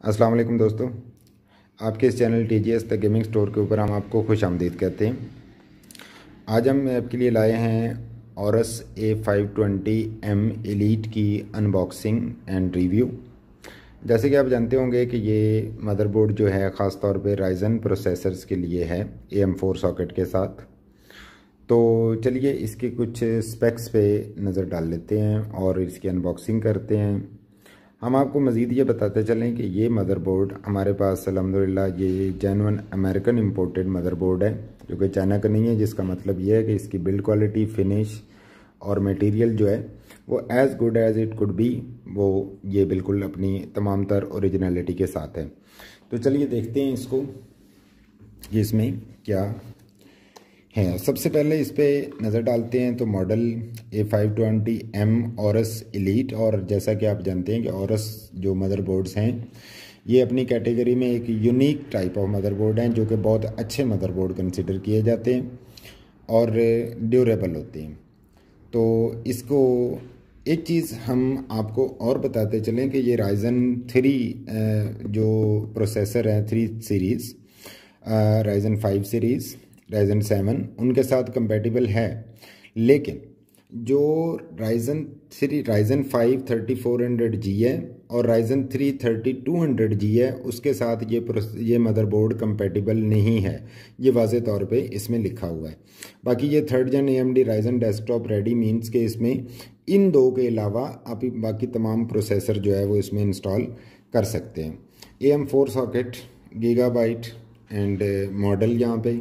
अस्सलाम वालेकुम दोस्तों, आपके इस channel TGS the gaming store के ऊपर हम आपको खुश आमदीद कहते हैं। आज हम आपके लिए लाए हैं औरस A520M एलीट की अनबॉक्सिंग एंड रिव्यू। जैसे कि आप जानते होंगे कि ये मदरबोर्ड जो है ख़ास तौर पे राइजन प्रोसेसर्स के लिए है AM4 सॉकेट के साथ। तो चलिए इसके कुछ स्पेक्स पे नज़र डाल लेते हैं और इसकी अनबॉक्सिंग करते हैं। हम आपको मज़ीद ये बताते चलें कि ये मदरबोर्ड हमारे पास अल्हम्दुलिल्लाह ये जेन्युइन अमेरिकन इंपोर्टेड मदरबोर्ड है, जो कि चाइना का नहीं है, जिसका मतलब ये है कि इसकी बिल्ड क्वालिटी, फिनिश और मटेरियल जो है वो as good as it could be, वो ये बिल्कुल अपनी तमाम तर ओरिजिनलिटी के साथ है। तो चलिए देखते हैं इसको कि इसमें क्या है। सबसे पहले इस पर नज़र डालते हैं तो मॉडल A520M औरस एलीट, और जैसा कि आप जानते हैं कि औरस जो मदरबोर्ड्स हैं ये अपनी कैटेगरी में एक यूनिक टाइप ऑफ मदरबोर्ड हैं, जो कि बहुत अच्छे मदरबोर्ड कंसिडर किए जाते हैं और ड्यूरेबल होते हैं। तो इसको एक चीज़ हम आपको और बताते चलें कि ये राइजन 3 जो प्रोसेसर है 3 सीरीज़, राइजन 5 सीरीज़, राइजन 7 उनके साथ कंपेटिबल है, लेकिन जो राइजन 5 3400G है और राइजन 3 3200G है, उसके साथ ये मदरबोर्ड कंपेटिबल नहीं है। ये वाज़े तौर पे इसमें लिखा हुआ है। बाकी ये 3rd जन AMD Ryzen desktop ready means के इसमें इन दो के अलावा आप बाकी तमाम प्रोसेसर जो है वो इसमें इंस्टॉल कर सकते हैं। AM4 socket, gigabyte and model यहाँ पे।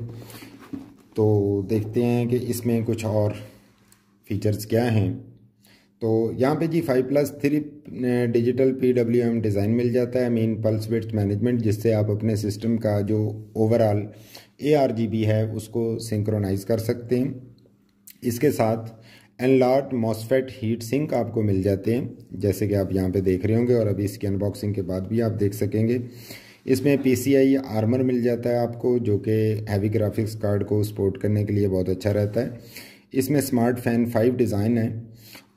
तो देखते हैं कि इसमें कुछ और फीचर्स क्या हैं। तो यहाँ पे जी 5+3 डिजिटल PWM डिज़ाइन मिल जाता है, मीन पल्स विड्थ मैनेजमेंट, जिससे आप अपने सिस्टम का जो ओवरऑल ARGB है उसको सिंक्रोनाइज़ कर सकते हैं। इसके साथ एनलॉट मॉसफेट हीट सिंक आपको मिल जाते हैं, जैसे कि आप यहाँ पे देख रहे होंगे और अभी इसकी अनबॉक्सिंग के बाद भी आप देख सकेंगे। इसमें PCI आर्मर मिल जाता है आपको, जो कि हैवी ग्राफिक्स कार्ड को सपोर्ट करने के लिए बहुत अच्छा रहता है। इसमें स्मार्ट फैन 5 डिज़ाइन है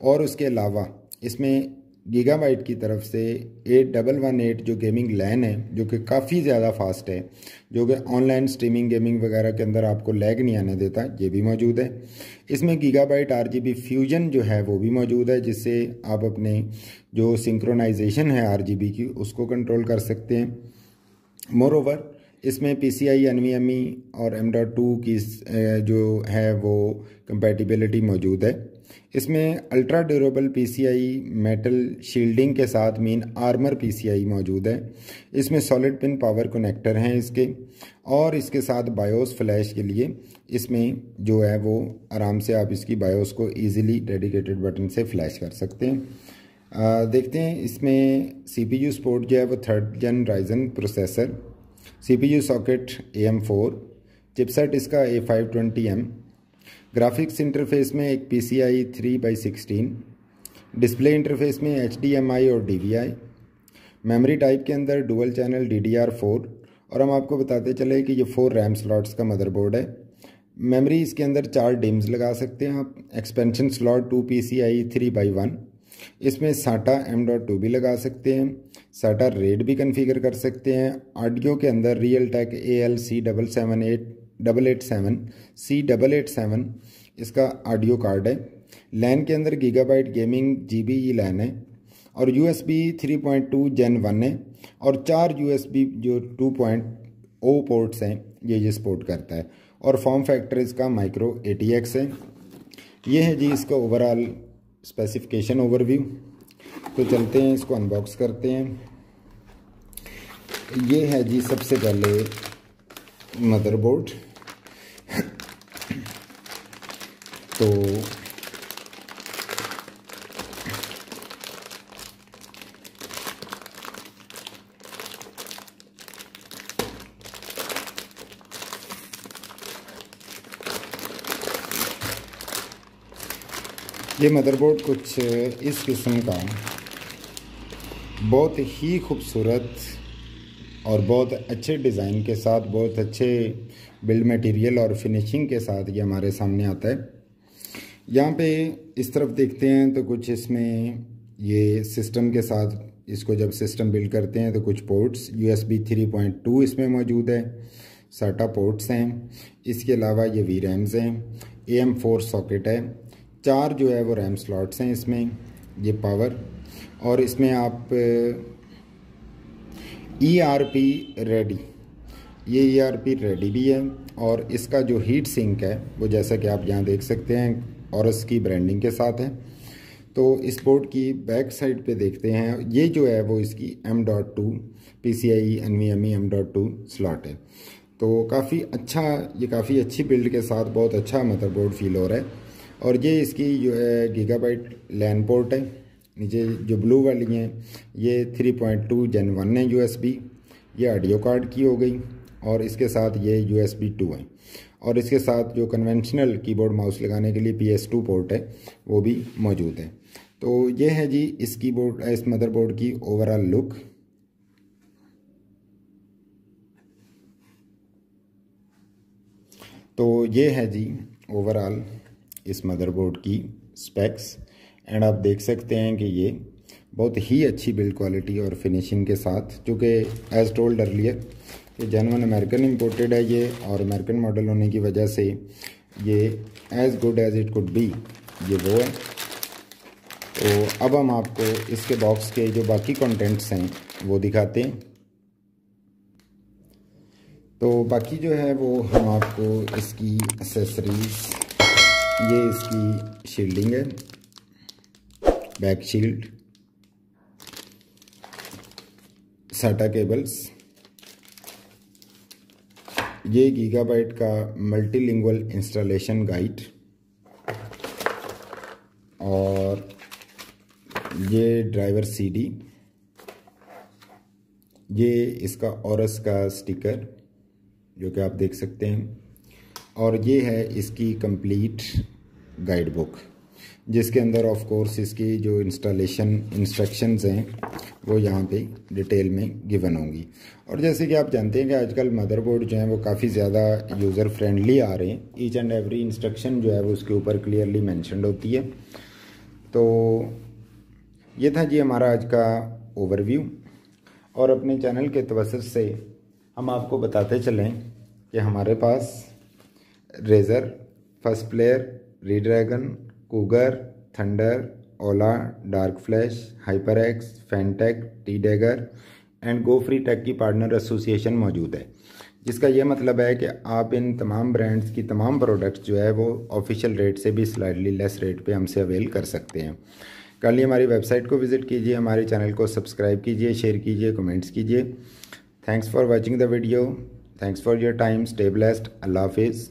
और उसके अलावा इसमें गीगाबाइट की तरफ से 8118 जो गेमिंग लैन है, जो कि काफ़ी ज़्यादा फास्ट है, जो कि ऑनलाइन स्ट्रीमिंग गेमिंग वगैरह के अंदर आपको लैग नहीं आने देता, ये भी मौजूद है। इसमें गीगाबाइट RGB फ्यूजन जो है वो भी मौजूद है, जिससे आप अपने जो सिंक्रोनाइजेशन है RGB की उसको कंट्रोल कर सकते हैं। मोरओवर इसमें PCI NVMe और M.2 की जो है वो कंपैटिबिलिटी मौजूद है। इसमें ultra durable PCI metal shielding के साथ मीन आर्मर PCI मौजूद है। इसमें सॉलिड पिन पावर कनेक्टर हैं इसके, और इसके साथ बायोस फ्लैश के लिए इसमें जो है वो आराम से आप इसकी बायोस को ईज़िली डेडिकेटेड बटन से फ्लैश कर सकते हैं। देखते हैं इसमें CPU सपोर्ट जो है वो 3rd जन Ryzen processor, CPU socket AM4, chipset इसका A520M, ग्राफिक्स इंटरफेस में एक PCI 3/16, डिस्प्ले इंटरफेस में HDMI और DVI, मेमोरी टाइप के अंदर डुअल चैनल DDR4, और हम आपको बताते चले कि ये 4 रैम स्लॉट्स का मदरबोर्ड है। मेमोरी इसके अंदर 4 डिम्स लगा सकते हैं आप। Expansion slot 2 PCI 3/1। इसमें SATA M.2 भी लगा सकते हैं, SATA RAID भी कन्फिगर कर सकते हैं। ऑडियो के अंदर Realtek AL C787C887 इसका ऑडियो कार्ड है। लैन के अंदर गीगाबाइट गेमिंग GBE लैन है, और USB 3.2 Gen 1 है, और 4 USB जो 2.0 पोर्ट्स हैं ये सपोर्ट करता है, और फॉर्म फैक्टर इसका माइक्रो ATX है। ये है जी इसका ओवरऑल स्पेसिफिकेशन ओवरव्यू। तो चलते हैं इसको अनबॉक्स करते हैं। ये है जी सबसे पहले मदरबोर्ड। तो ये मदरबोर्ड कुछ इस किस्म का बहुत ही खूबसूरत और बहुत अच्छे डिज़ाइन के साथ, बहुत अच्छे बिल्ड मटेरियल और फिनिशिंग के साथ ये हमारे सामने आता है। यहाँ पे इस तरफ देखते हैं तो कुछ इसमें ये सिस्टम के साथ इसको जब सिस्टम बिल्ड करते हैं तो कुछ पोर्ट्स USB 3.2 इसमें मौजूद है, SATA पोर्ट्स हैं। इसके अलावा ये VRAMs हैं, AM4 सॉकेट है, 4 जो है वो रैम स्लॉट्स हैं इसमें, ये पावर। और इसमें आप ERP रेडी, ये ERP रेडी भी है। और इसका जो हीट सिंक है वो जैसा कि आप यहाँ देख सकते हैं ऑरस की ब्रांडिंग के साथ है। तो इस बोर्ड की बैक साइड पे देखते हैं, ये जो है वो इसकी M.2 PCIe NVMe M.2 slot है। तो काफ़ी अच्छा, ये काफ़ी अच्छी बिल्ड के साथ बहुत अच्छा मदरबोर्ड फील हो रहा है। और ये इसकी जो है गीगाबाइट लैन पोर्ट है, नीचे जो ब्लू वाली हैं ये 3.2 Gen 1 है USB, ये ऑडियो कार्ड की हो गई। और इसके साथ ये USB 2 है। और इसके साथ जो कन्वेंशनल कीबोर्ड माउस लगाने के लिए PS2 पोर्ट है वो भी मौजूद है। तो ये है जी इस कीबोर्ड, इस मदरबोर्ड की ओवरऑल लुक। तो ये है जी ओवरऑल इस मदरबोर्ड की स्पेक्स। एंड आप देख सकते हैं कि ये बहुत ही अच्छी बिल्ड क्वालिटी और फिनिशिंग के साथ, जो कि एज टोल्ड अर्लियर ये जेन्युइन अमेरिकन इंपोर्टेड है ये, और अमेरिकन मॉडल होने की वजह से ये as good as it could be, ये वो है। तो अब हम आपको इसके बॉक्स के जो बाकी कंटेंट्स हैं वो दिखाते हैं। तो बाकी जो है वो हम आपको इसकी एसेसरीज, ये इसकी शील्डिंग है, बैक शील्ड, SATA केबल्स, ये गीगाबाइट का मल्टीलिंगुअल इंस्टॉलेशन गाइड, और ये ड्राइवर CD, ये इसका ऑरस का स्टिकर जो कि आप देख सकते हैं, और ये है इसकी कंप्लीट गाइड बुक, जिसके अंदर ऑफ कोर्स इसकी जो इंस्टॉलेशन इंस्ट्रक्शंस हैं वो यहाँ पे डिटेल में गिवन होंगी। और जैसे कि आप जानते हैं कि आजकल मदरबोर्ड जो हैं वो काफ़ी ज़्यादा यूज़र फ्रेंडली आ रहे हैं, ईच एंड एवरी इंस्ट्रक्शन जो है वो उसके ऊपर क्लियरली मेंशन्ड होती है। तो ये था जी हमारा आज का ओवरव्यू। और अपने चैनल के तवज्जुह से हम आपको बताते चलें कि हमारे पास Razer, First Player, Redragon, Cougar, Thunder, Ola, Dark Flash, HyperX, Fantech, T-Dagger and Go Free Tech की पार्टनर एसोसिएशन मौजूद है, जिसका ये मतलब है कि आप इन तमाम ब्रांड्स की तमाम प्रोडक्ट्स जो है वो ऑफिशियल रेट से भी स्लाइटली लेस रेट पे हमसे अवेल कर सकते हैं। कल ही हमारी वेबसाइट को विज़िट कीजिए, हमारे चैनल को सब्सक्राइब कीजिए, शेयर कीजिए, कमेंट्स कीजिए। Thanks for watching the video, thanks for your time, stay blessed, अल्लाह हाफिज़।